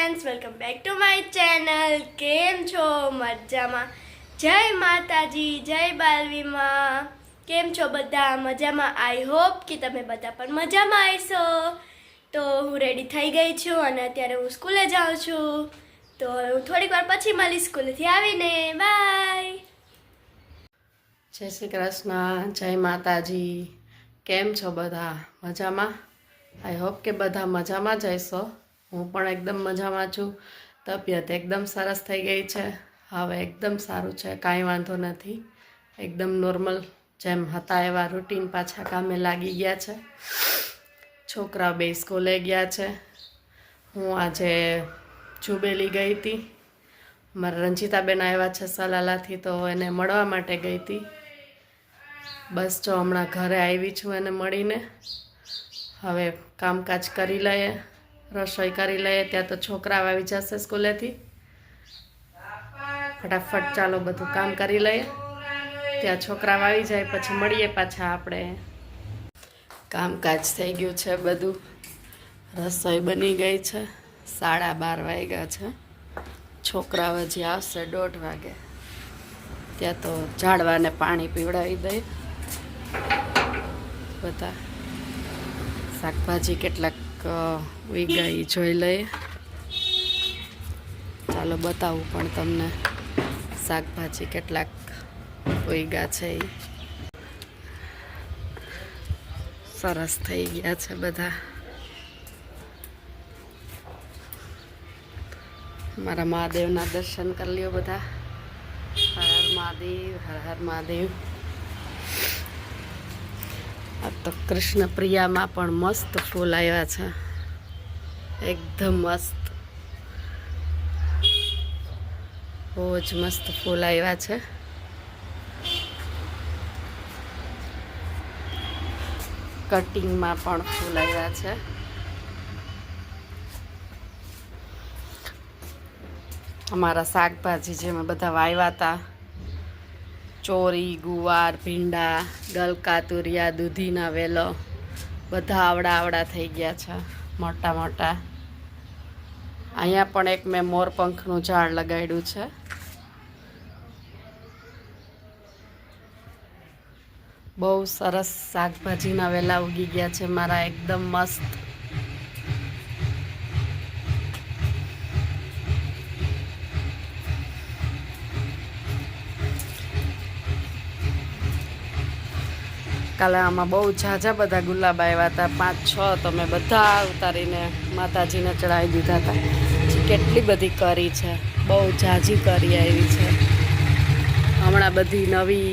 Friends, welcome back to my channel. કેમ છો? મજામાં? જય માતાજી, જય બાલવીમાં. કેમ છો બધા? મજામાં? આઈ હોપ કે તમે બધા પણ મજામાં આવશો. તો હું રેડી થઈ ગઈ છું અને અત્યારે હું સ્કૂલે જાઉં છું. તો હું થોડીક વાર પછી મળીશ સ્કૂલેથી આવીને. બાય. જય શ્રી કૃષ્ણ, જય માતાજી. કેમ છો બધા? મજામાં? આઈ હોપ કે બધા મજામાં જ હશો. હું પણ એકદમ મજામાં છું. તબિયત એકદમ સરસ થઈ ગઈ છે. હવે એકદમ સારું છે, કાંઈ વાંધો નથી. એકદમ નોર્મલ જેમ હતા એવા રૂટીન પાછા કામે લાગી ગયા છે. છોકરા બે સ્કૂલે ગયા છે. હું આજે જુબેલી ગઈ હતી. મારા રંજીતાબેન આવ્યા છે સલાલાથી, તો એને મળવા માટે ગઈ હતી. બસ જો હમણાં ઘરે આવી છું એને મળીને. હવે કામકાજ કરી લઈએ, રસોઈ કરી લઈએ, ત્યાં તો છોકરા આવી જશે સ્કૂલેથી. ફટાફટ ચાલો બધું કામ કરી લઈએ, ત્યાં છોકરા આવી જાય પછી મળીએ પાછા આપણે. કામકાજ થઈ ગયું છે બધું, રસોઈ બની ગઈ છે. 12:30 વાગ્યા છે. છોકરા હજી આવશે 1:30 વાગે. ત્યાં તો ઝાડવાને પાણી પીવડાવી દઈએ. બધા શાકભાજી કેટલાક ઉગ્યા એ જોઈ લઈએ. ચાલો બતાવું પણ તમને શાકભાજી કેટલાક ઉગ્યા છે. એ સરસ થઈ ગયા છે બધા. મારા મહાદેવના દર્શન કરી લ્યો બધા. હર હર મહાદેવ, હર હર મહાદેવ. આ તો કૃષ્ણ પ્રિયામાં પણ મસ્ત ફૂલ આવ્યા છે, એકદમ મસ્ત. બહુ જ મસ્ત ફૂલ આવ્યા છે. કટિંગમાં પણ ફૂલ આવ્યા છે. અમારા શાકભાજી જે મેં બધા વાવ્યા હતા, ચોરી, ગુવાર, ભીંડા, ગલકા, તુરિયા, દૂધીના વેલો, બધા આવડા થઈ ગયા છે, મોટા મોટા. અહીંયા પણ એક મેં મોરપંખનું ઝાડ લગાડ્યું છે. બહુ સરસ શાકભાજીના વેલા ઉગી ગયા છે મારા, એકદમ મસ્ત. કાલે આમાં બહુ ઝાઝા બધા ગુલાબ આવ્યા હતા, 5-6. તો મેં બધા ઉતારીને માતાજીને ચડાવી દીધા હતા. કેટલી બધી કરી છે, બહુ ઝાઝી કરી આવી છે. હમણાં બધી નવી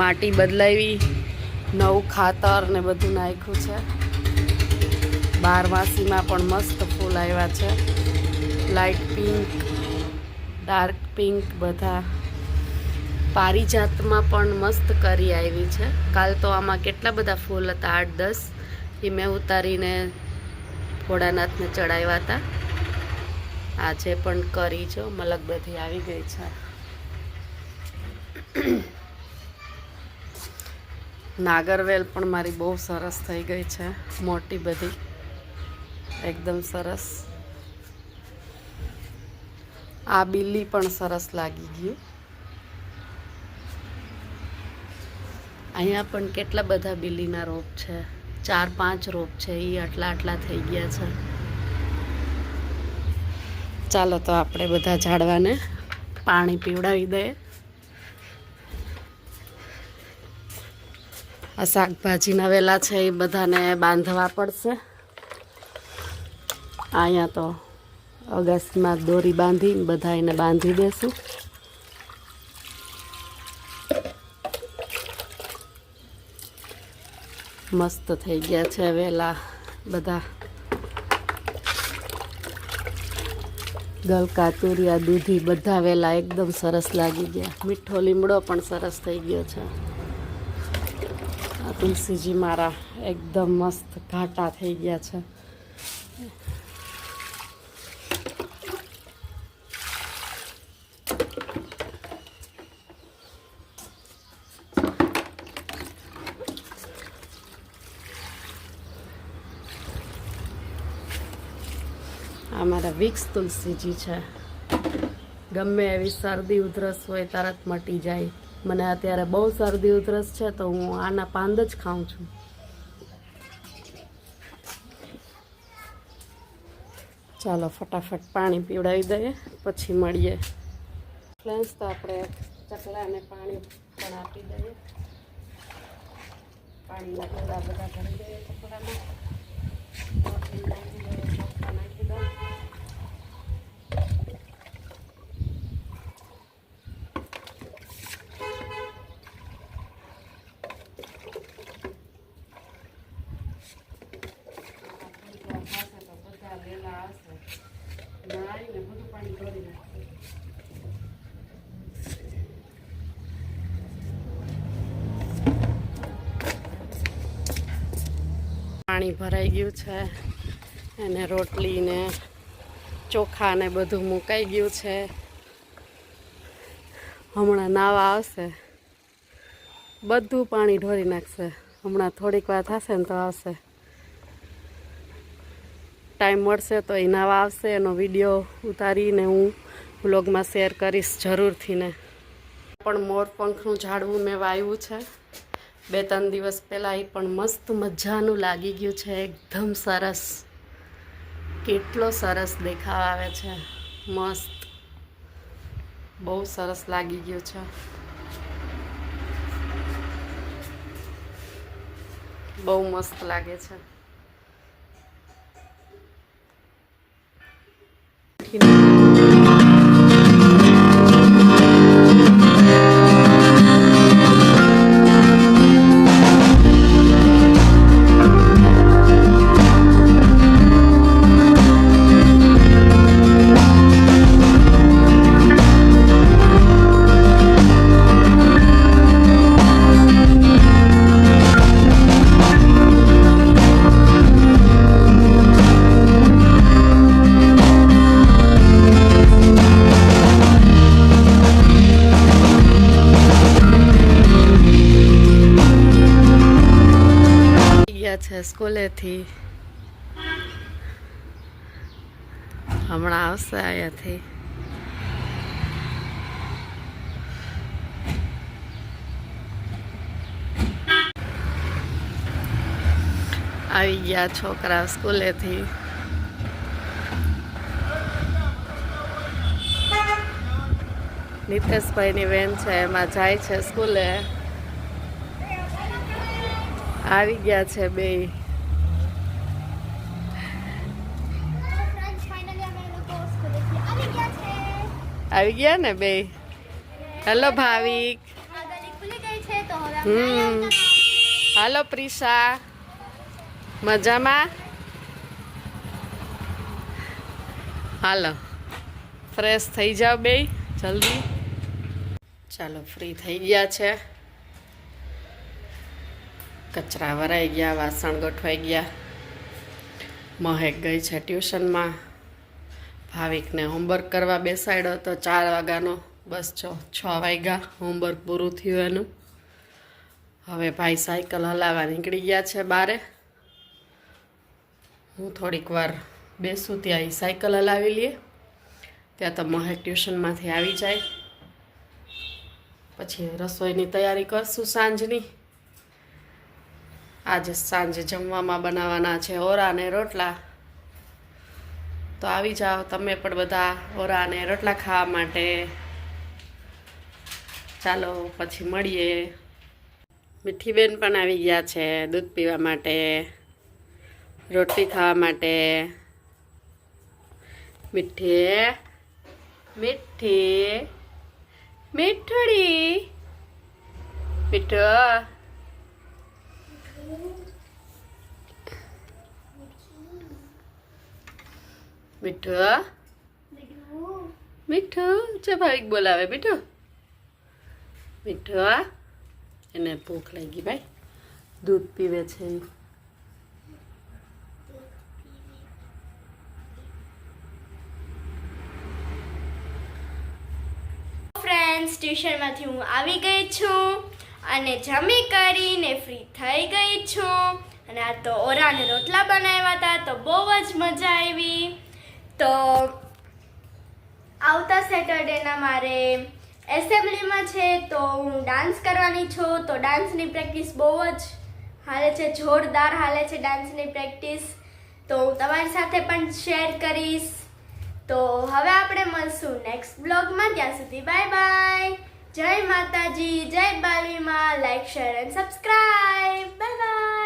માટી બદલાવી, નવું ખાતર ને બધું નાખ્યું છે. 12માસીમાં પણ મસ્ત ફૂલ આવ્યા છે, લાઇટ પિંક, ડાર્ક પિંક બધા. પારિજાતમાં પણ મસ્ત કરી આવી છે. કાલ તો આમાં કેટલા બધા ફૂલ હતા, 8-10. એ મેં ઉતારીને ભોળાનાથને ચડાવ્યા હતા. આજે પણ કરી જો મલક બધી આવી ગઈ છે. નાગરવેલ પણ મારી બહુ સરસ થઈ ગઈ છે, મોટી બધી, એકદમ સરસ. આ બિલ્લી પણ સરસ લાગી ગયું. અહીંયા પણ કેટલા બધા બિલ્લીના રોપ છે, 4-5 રોપ છે. એ આટલા થઈ ગયા છે. ચાલો તો આપણે બધા ઝાડવાને પાણી પીવડાવી દઈએ. આ શાકભાજીના વેલા છે એ બધાને બાંધવા પડશે. અહીંયા તો અગાસીમાં દોરી બાંધીને બધા એને બાંધી દેશું. મસ્ત થઈ ગયા છે વેલા બધા. ગલકા, તુરિયા, દૂધી બધા વેલા એકદમ સરસ લાગી ગયા. મીઠો લીમડો પણ સરસ થઈ ગયો છે. આ તુલસીજી મારા એકદમ મસ્ત ઘાટા થઈ ગયા છે. અમારા વિક્સ તુલસીજી છે. ગમે એવી શરદી ઉધરસ હોય તરત મટી જાય. મને અત્યારે બહુ શરદી ઉધરસ છે તો હું આના પાંદ જ ખાઉં છું. ચાલો ફટાફટ પાણી પીવડાવી દઈએ પછી મળીએ. ફ્રેન્ડ્સ તો આપણે ચકલાને પાણી પણ આપી દઈએ. પાણીના ગોળા બધા ભરી દઈએ કપડામાં. નાખી દઈએ, ચોખા નાખી દઈએ. પાણી ભરાઈ ગયું છે અને રોટલી ને ચોખા ને બધું મુકાઈ ગયું છે. હમણાં નાવા આવશે, બધું પાણી ઢોરી નાખશે. હમણાં થોડીક વાર થશે ને તો આવશે. ટાઈમ મળશે તો એ નાવા આવશે. એનો વિડીયો ઉતારીને હું વ્લોગમાં શેર કરીશ જરૂરથી. ને પણ મોરપંખનું ઝાડવું મેં વાવ્યું છે 2-3 દિવસ પહેલાં. એ પણ મસ્ત મજાનું લાગી ગયું છે, એકદમ સરસ. કેટલો સરસ દેખાવ આવે છે, મસ્ત, બહુ સરસ લાગી ગયું છે. બહુ મસ્ત લાગે છે. છે સ્કૂલેથી, હમણાં આવશે અહીંયાથી. આવી ગયા છોકરા સ્કૂલેથી. નિતેશભાઈની વેન છે એમાં જાય છે સ્કૂલે. આવી ગયા છે બે. આવી ગયા ને બે. હેલો ભાવિક. હાલો પ્રિશા, મજામાં? હાલો ફ્રેશ થઈ જાઓ બે જલ્દી. ચાલો ફ્રી થઈ ગયા છે. કચરા વરાઈ ગયા, વાસણ ગોઠવાઈ ગયા. મહેક ગઈ છે ટ્યુશનમાં. ભાવિકને હોમવર્ક કરવા બેસાડ્યો તો 4 વાગ્યાનો. બસ 6 વાગ્યા હોમવર્ક પૂરું થયું એનું. હવે ભાઈ સાયકલ હલાવવા નીકળી ગયા છે બારે. હું થોડીક વાર બેસું ત્યાં સાયકલ હલાવી લઈએ. ત્યાં તો મહેક ટ્યુશનમાંથી આવી જાય. પછી રસોઈની તૈયારી કરશું સાંજની. આજે સાંજે જમવામાં બનાવવાના છે ઓરા અને રોટલા. તો આવી જાઓ તમે પણ બધા ઓરા અને રોટલા ખાવા માટે. ચાલો પછી મળીએ. મીઠી બેન પણ આવી ગયા છે દૂધ પીવા માટે, રોટલી ખાવા માટે. મીઠી મીઠી મીઠડી મીઠો. મીઠું મીઠું છે ભાવિક બોલાવે. મીઠું મીઠું. એને ભૂખ લાગી ભાઈ, દૂધ પીવે છે. ફ્રેન્ડ્સ ટ્યુશનમાંથી હું આવી ગઈ છું અને જમી કરીને ફ્રી થઈ ગઈ છું. અને આ તો ઓરા અને રોટલા બનાવ્યા હતા તો બહુ જ મજા આવી. તો આવતા સેટરડેના મારે એસેમ્બલીમાં છે, તો હું ડાન્સ કરવાની છું. તો ડાન્સની પ્રેક્ટિસ બહુ જ હાલે છે, જોરદાર હાલે છે ડાન્સની પ્રેક્ટિસ. તો હું તમારી સાથે પણ શેર કરીશ. તો હવે આપણે મળશું નેક્સ્ટ બ્લોગમાં. ત્યાં સુધી બાય બાય. જય માતાજી, જય બાલવીમાં. Like, share and subscribe. Bye by.